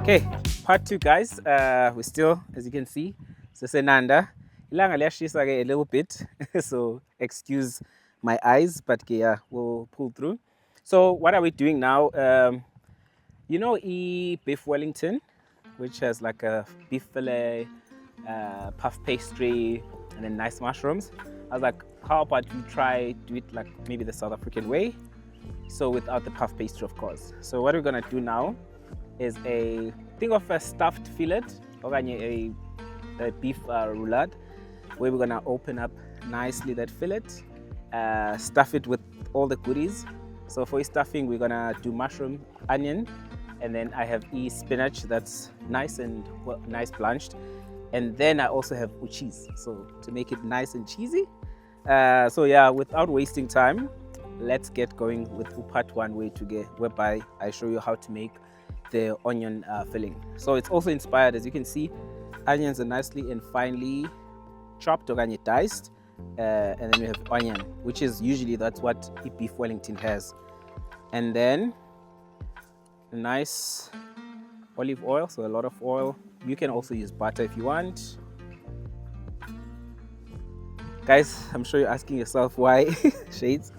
Okay, part 2 guys. We're still, as you can see, Senanda. Ilanga liyashisa a little bit, so excuse my eyes, but yeah, we'll pull through. So what are we doing now? You know beef Wellington, which has like a beef fillet, puff pastry, and then nice mushrooms. I was like, how about we try do it like maybe the South African way? So without the puff pastry, of course. So what we're gonna do now is think of a stuffed fillet, or a beef roulade, where we're gonna open up nicely that fillet, stuff it with all the goodies. So for stuffing, we're gonna do mushroom, onion, and then I have spinach that's nice and nice blanched, and then I also have cheese, so to make it nice and cheesy. So yeah, without wasting time, let's get going with part 1 whereby I show you how to make the onion filling. So it's also inspired, as you can see, onions are nicely and finely chopped or diced, and then we have onion, which is usually that's what beef Wellington has, and then a nice olive oil, so a lot of oil. You can also use butter if you want. Guys, I'm sure you're asking yourself why shades.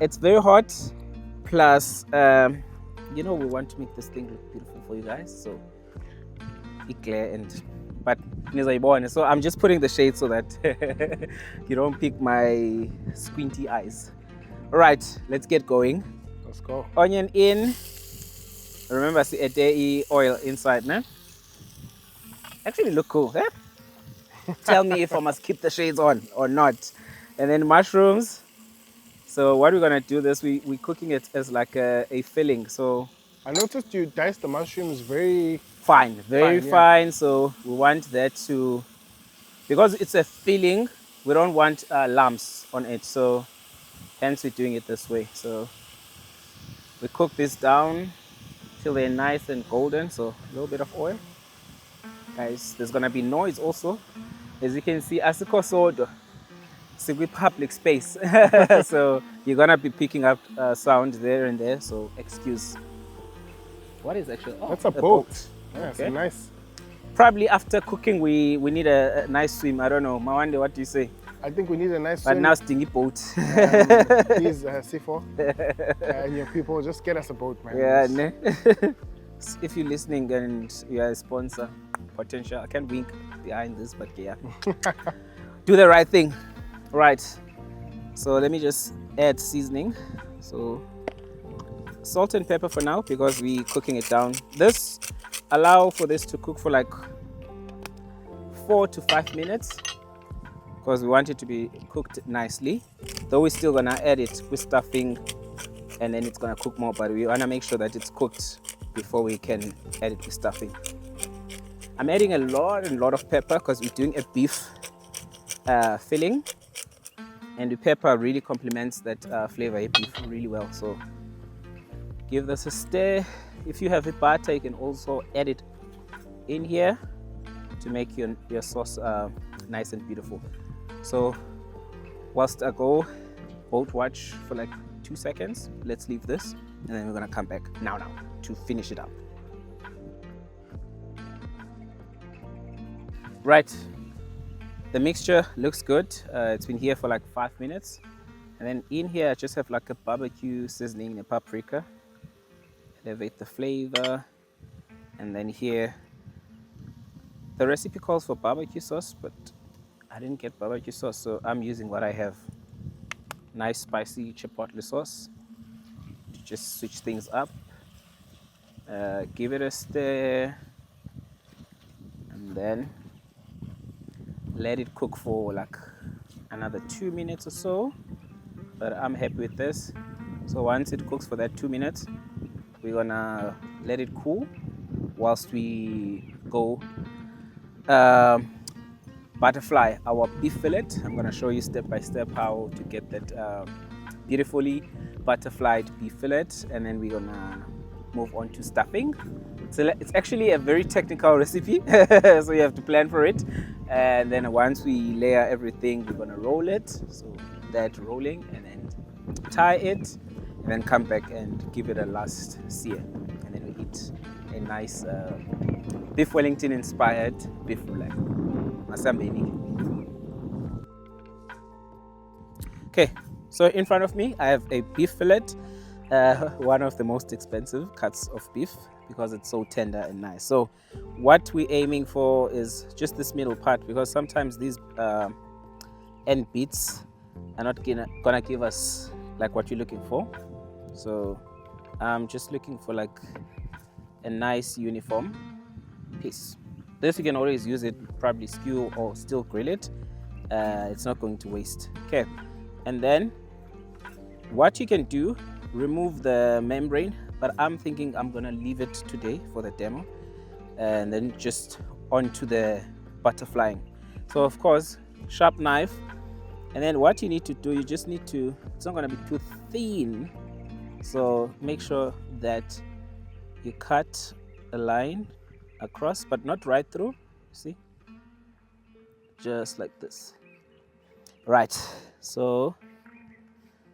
It's very hot, plus you know, we want to make this thing look beautiful for you guys, so be clear so I'm just putting the shade so that you don't pick my squinty eyes. All right, let's get going. Let's go. Onion in. Remember, see a oil inside, nah? Actually look cool, eh? Tell me if I must keep the shades on or not. And then mushrooms. So what we're gonna do this, we're cooking it as like a filling. So I noticed you diced the mushrooms very fine, very yeah. fine. So we want that to, because it's a filling, we don't want lumps on it. So hence we're doing it this way. So we cook this down till they're nice and golden. So a little bit of oil. Guys, there's gonna be noise also. As you can see, asiko sodo. It's a public space. So you're gonna be picking up sound there and there. So excuse. What is actually? Oh, that's a boat. Yeah, okay. It's nice. Probably after cooking, we need a nice swim. I don't know. Mawande, what do you say? I think we need a nice swim. But now stingy boat. Please, Sifo, and your people, just get us a boat, man. Yeah. If you're listening and you're a sponsor, potential, I can't wink behind this, but yeah. Do the right thing. Right. So let me just add seasoning. So salt and pepper for now, because we're cooking it down. This allow for this to cook for like 4 to 5 minutes, because we want it to be cooked nicely. Though we're still gonna add it with stuffing, and then it's gonna cook more, but we wanna make sure that it's cooked before we can add it with stuffing. I'm adding a lot of pepper because we're doing a beef filling, and the pepper really complements that flavor of beef really well. So give this a stir. If you have a butter, you can also add it in here to make your sauce nice and beautiful. So whilst I go boat watch for like 2 seconds, let's leave this, and then we're gonna come back now to finish it up. Right, the mixture looks good. It's been here for like 5 minutes, and then in here I just have like a barbecue seasoning, a paprika, elevate the flavor. And then here the recipe calls for barbecue sauce, but I didn't get barbecue sauce, so I'm using what I have. Nice spicy chipotle sauce to just switch things up. Give it a stir, and then let it cook for like another 2 minutes or so. But I'm happy with this. So once it cooks for that 2 minutes, we're gonna let it cool whilst we go butterfly our beef fillet. I'm gonna show you step by step how to get that beautifully butterflied beef fillet, and then we're gonna move on to stuffing. So it's actually a very technical recipe, so you have to plan for it. And then once we layer everything, we're gonna roll it. So that rolling, and then tie it, and then come back and give it a last sear, and then we're eat a nice Beef Wellington-inspired beef roulade. Masambeni. Okay, so in front of me I have a beef fillet, one of the most expensive cuts of beef because it's so tender and nice. So what we're aiming for is just this middle part, because sometimes these end beats are not gonna give us like what you're looking for. So I'm just looking for like a nice uniform piece. This you can always use it, probably skew or still grill it. It's not going to waste. Okay, and then what you can do, remove the membrane, but I'm thinking I'm gonna leave it today for the demo, and then just onto the butterflying. So of course, sharp knife, and then what you need to do, you just need to, it's not gonna be too thin, so make sure that you cut a line across, but not right through, see, just like this. Right, so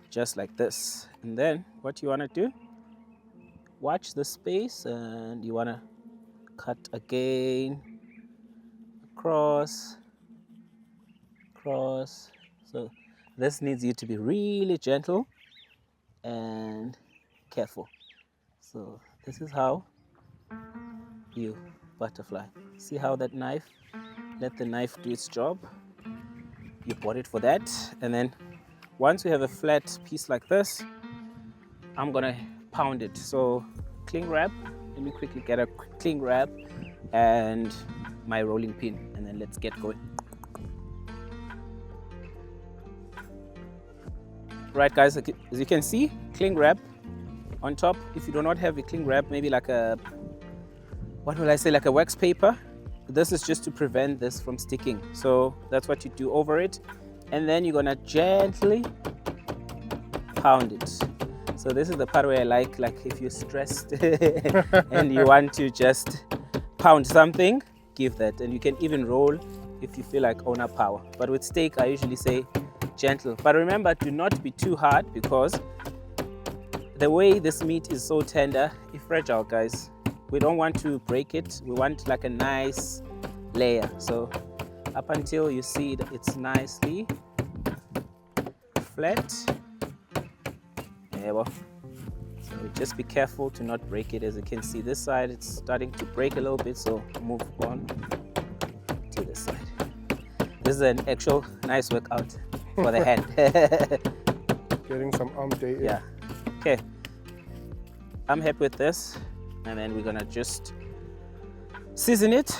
just like this. And then what you want to do, watch the space, and you want to cut again, across. So this needs you to be really gentle and careful. So this is how you butterfly. See how that knife, let the knife do its job. You bought it for that. And then once we have a flat piece like this, I'm gonna pound it. So cling wrap, let me quickly get a cling wrap and my rolling pin, and then let's get going. Right guys, as you can see, cling wrap on top. If you do not have a cling wrap, maybe like a, what will I say, like a wax paper. This is just to prevent this from sticking. So that's what you do over it. And then you're gonna gently pound it. So this is the part where I like if you're stressed and you want to just pound something, give that. And you can even roll if you feel like owner power. But with steak, I usually say gentle. But remember, do not be too hard, because the way this meat is so tender, it's fragile, guys. We don't want to break it. We want like a nice layer. So up until you see that it's nicely flat. There we go. So just be careful to not break it. As you can see, this side it's starting to break a little bit, so move on to this side. This is an actual nice workout for the hand. Getting some arm day in. Yeah. Okay. I'm happy with this. And then we're gonna just season it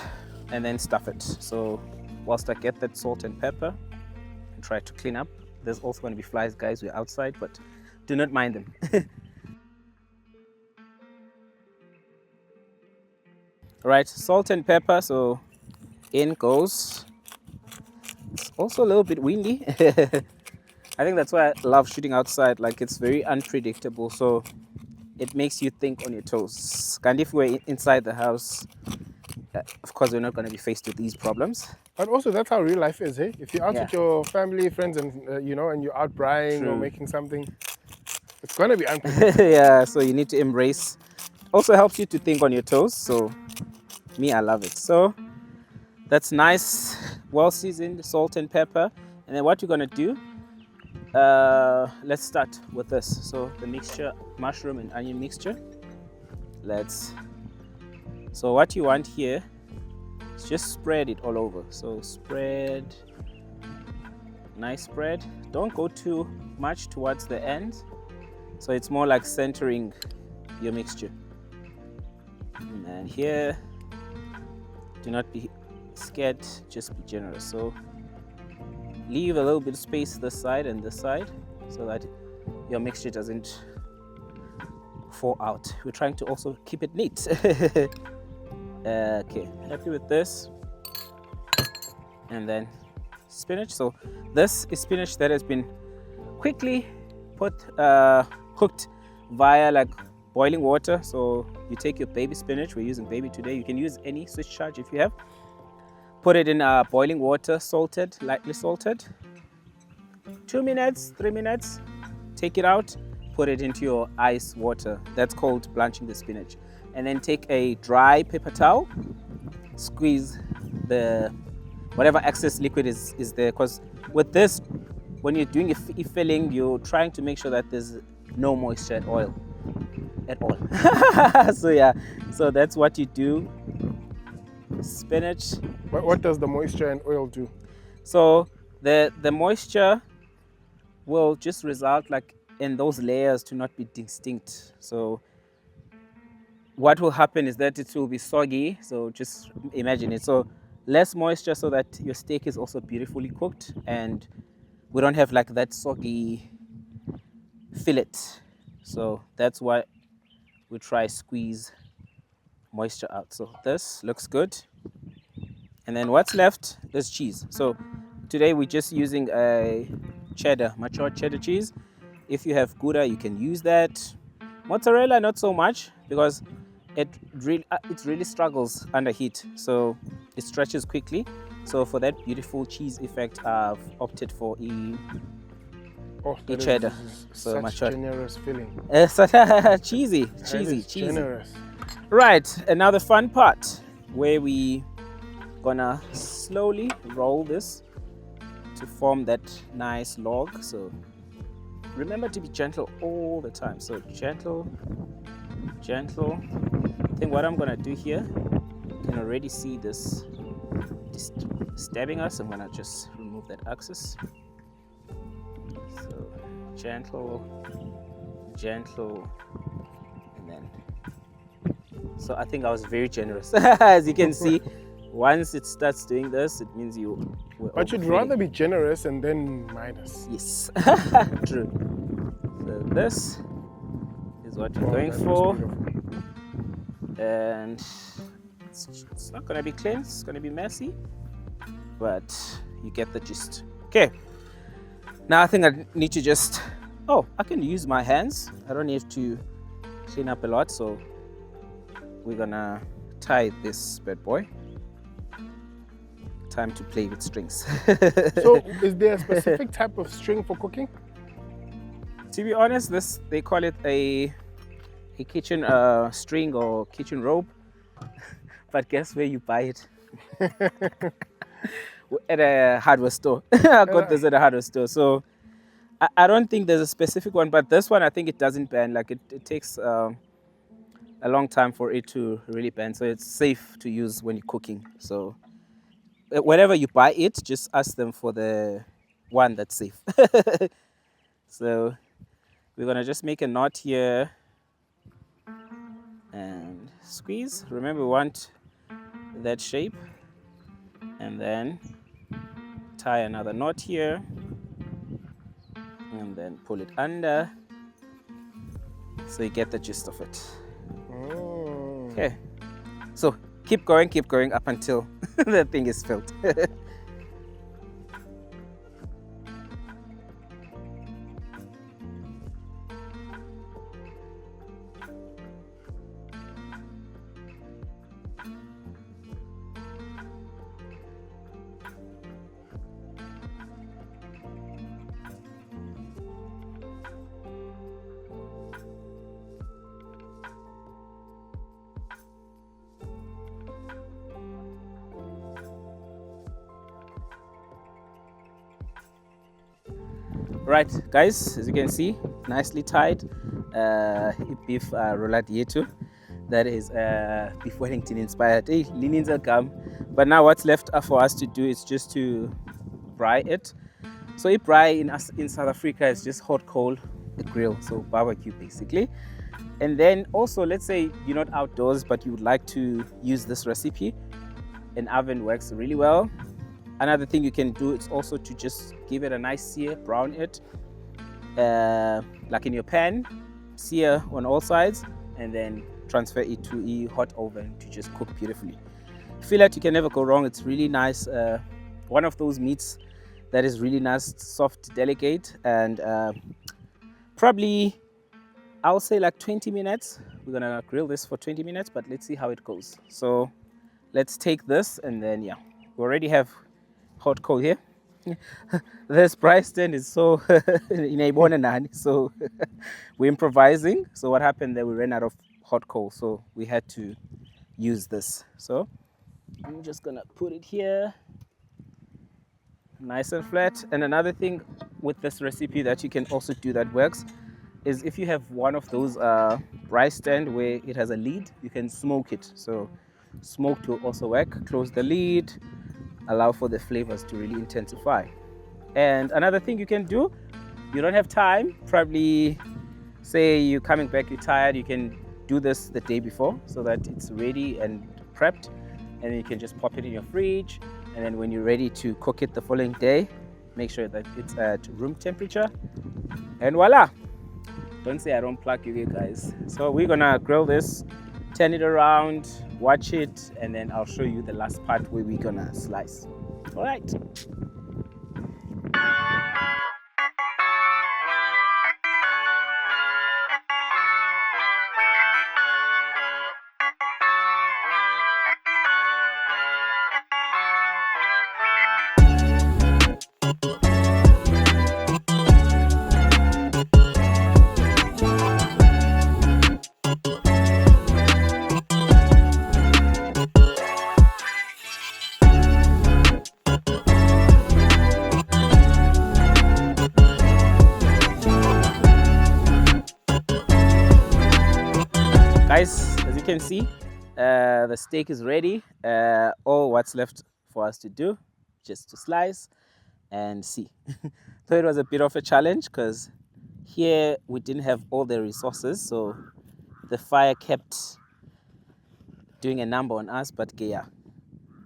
and then stuff it. So whilst I get that salt and pepper and try to clean up, there's also gonna be flies, guys. We're outside, but do not mind them. Right, salt and pepper, so in goes. It's also a little bit windy. I think that's why I love shooting outside. Like, it's very unpredictable, so it makes you think on your toes. And if we're inside the house, of course, we're not going to be faced with these problems. But also, that's how real life is, hey? If you're out Yeah. with your family, friends, and you know, and you're out braaiing or True. making something, it's going to be unpredictable. Yeah, so you need to embrace. Also helps you to think on your toes. So me, I love it. So that's nice, well seasoned, salt and pepper. And then what you're going to do, let's start with this. So the mixture, mushroom and onion mixture. So what you want here is just spread it all over. So spread, nice spread. Don't go too much towards the end. So it's more like centering your mixture. And here, do not be scared, just be generous. So leave a little bit of space this side and this side so that your mixture doesn't fall out. We're trying to also keep it neat. Okay, happy with this. And then spinach. So this is spinach that has been quickly cooked via like boiling water. So you take your baby spinach, we're using baby today, you can use any Swiss charge if you have. Put it in boiling water, salted, lightly salted. 2 minutes, 3 minutes, take it out, put it into your ice water. That's called blanching the spinach. And then take a dry paper towel, squeeze the whatever excess liquid is there, because with this, when you're doing a filling, you're trying to make sure that there's no moisture at all. So yeah, so that's what you do. Spinach. What does the moisture and oil do? So the moisture will just result like in those layers to not be distinct. So what will happen is that it will be soggy. So just imagine it. So less moisture so that your steak is also beautifully cooked and we don't have like that soggy fillet. So that's why we try squeeze moisture out. So this looks good. And then what's left is cheese. So today we're just using a cheddar, mature cheddar cheese. If you have gouda, you can use that. Mozzarella, not so much because it really struggles under heat. So it stretches quickly. So for that beautiful cheese effect, I've opted for a cheddar. So much generous filling. Cheesy. Generous. Right, and now the fun part where we gonna slowly roll this to form that nice log. So remember to be gentle all the time. So gentle. I think what I'm gonna do here, you can already see this stabbing us. I'm gonna just remove that axis. So gentle, and then. So I think I was very generous. As you can see, once it starts doing this, it means you. But you'd rather be generous and then minus. Yes, true. So this is what you're going for, and it's not gonna be clean. It's gonna be messy, but you get the gist. Okay. Now I think I need to just. Oh, I can use my hands. I don't need to clean up a lot. So we're gonna tie this bad boy. Time to play with strings. So is there a specific type of string for cooking? To be honest, they call it a kitchen string or kitchen rope. But guess where you buy it? At a hardware store. I got this at a hardware store. So I don't think there's a specific one, but this one I think it doesn't bend. Like it takes a long time for it to really bend. So it's safe to use when you're cooking. So whenever you buy it, just ask them for the one that's safe. So we're gonna just make a knot here and squeeze. Remember, we want that shape, and then tie another knot here and then pull it under so you get the gist of it. Okay, so keep going up until the thing is filled. Right, guys, as you can see, nicely tied. Beef Roulade yetu. That is Beef Wellington-inspired. Hey, linens are gum. But now what's left for us to do is just to fry it. So a fry in South Africa is just hot coal, a grill, so barbecue basically. And then also, let's say you're not outdoors, but you would like to use this recipe, an oven works really well. Another thing you can do is also to just give it a nice sear, brown it, like in your pan, sear on all sides, and then transfer it to a hot oven to just cook beautifully. Fillet, you can never go wrong. It's really nice. One of those meats that is really nice, soft, delicate, and probably I'll say like 20 minutes. We're gonna grill this for 20 minutes, but let's see how it goes. So let's take this, and then yeah, we already have hot coal here. This price stand is so so we're improvising. So what happened there? We ran out of hot coal, so we had to use this. So I'm just gonna put it here, nice and flat. And another thing with this recipe that you can also do that works is if you have one of those rice stand where it has a lid, you can smoke it. So smoked will also work. Close the lid, allow for the flavors to really intensify. And another thing you can do, you don't have time, probably say you're coming back, you're tired, you can do this the day before so that it's ready and prepped, and then you can just pop it in your fridge, and then when you're ready to cook it the following day, make sure that it's at room temperature, and voila. Don't say I don't plug you guys. So we're gonna grill this, turn it around, watch it, and then I'll show you the last part where we're gonna slice. All right. Guys, as you can see, the steak is ready. All what's left for us to do, just to slice and see. So it was a bit of a challenge because here we didn't have all the resources, so the fire kept doing a number on us, but yeah.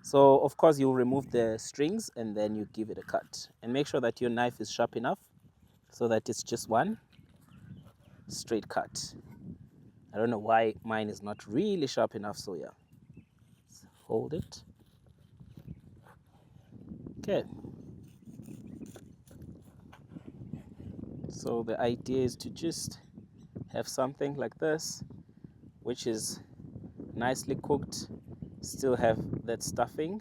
So of course you'll remove the strings and then you give it a cut. And make sure that your knife is sharp enough so that it's just one straight cut. I don't know why mine is not really sharp enough, so yeah. Let's hold it. Okay. So the idea is to just have something like this, which is nicely cooked, still have that stuffing,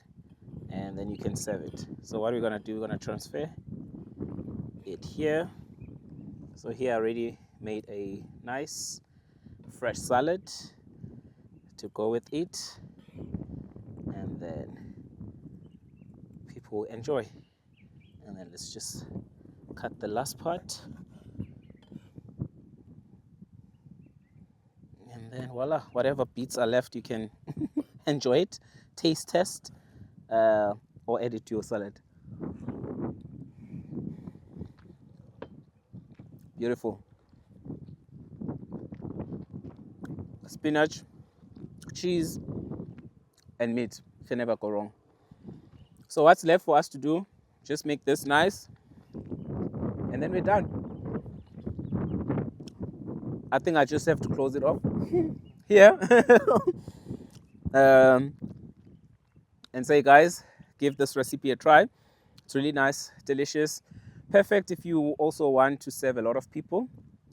and then you can serve it. So what we're gonna do, we're gonna transfer it here. So here I already made a nice fresh salad to go with it, and then people will enjoy. And then let's just cut the last part, and then voila, whatever bits are left you can enjoy it, taste test, or add it to your salad. Beautiful. Spinach, cheese, and meat can never go wrong. So what's left for us to do, just make this nice, and then we're done. I think I just have to close it off here. And say, guys, give this recipe a try. It's really nice, delicious, perfect if you also want to serve a lot of people.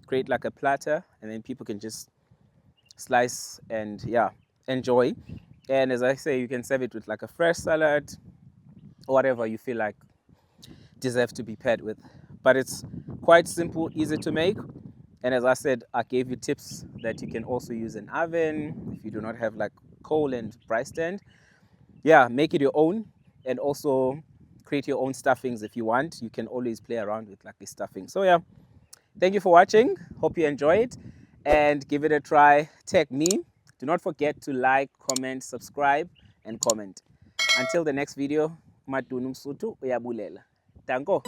Create like a platter, and then people can just slice and yeah, enjoy. And as I say, you can serve it with like a fresh salad or whatever you feel like deserves to be paired with. But it's quite simple, easy to make. And as I said, I gave you tips that you can also use an oven if you do not have like coal and rice stand. Yeah, make it your own, and also create your own stuffings if you want. You can always play around with like the stuffing. So yeah, thank you for watching. Hope you enjoy it and give it a try. Tag me. Do not forget to like, comment, subscribe, and comment. Until the next video, Madunu Msutu uyabulela. Danko.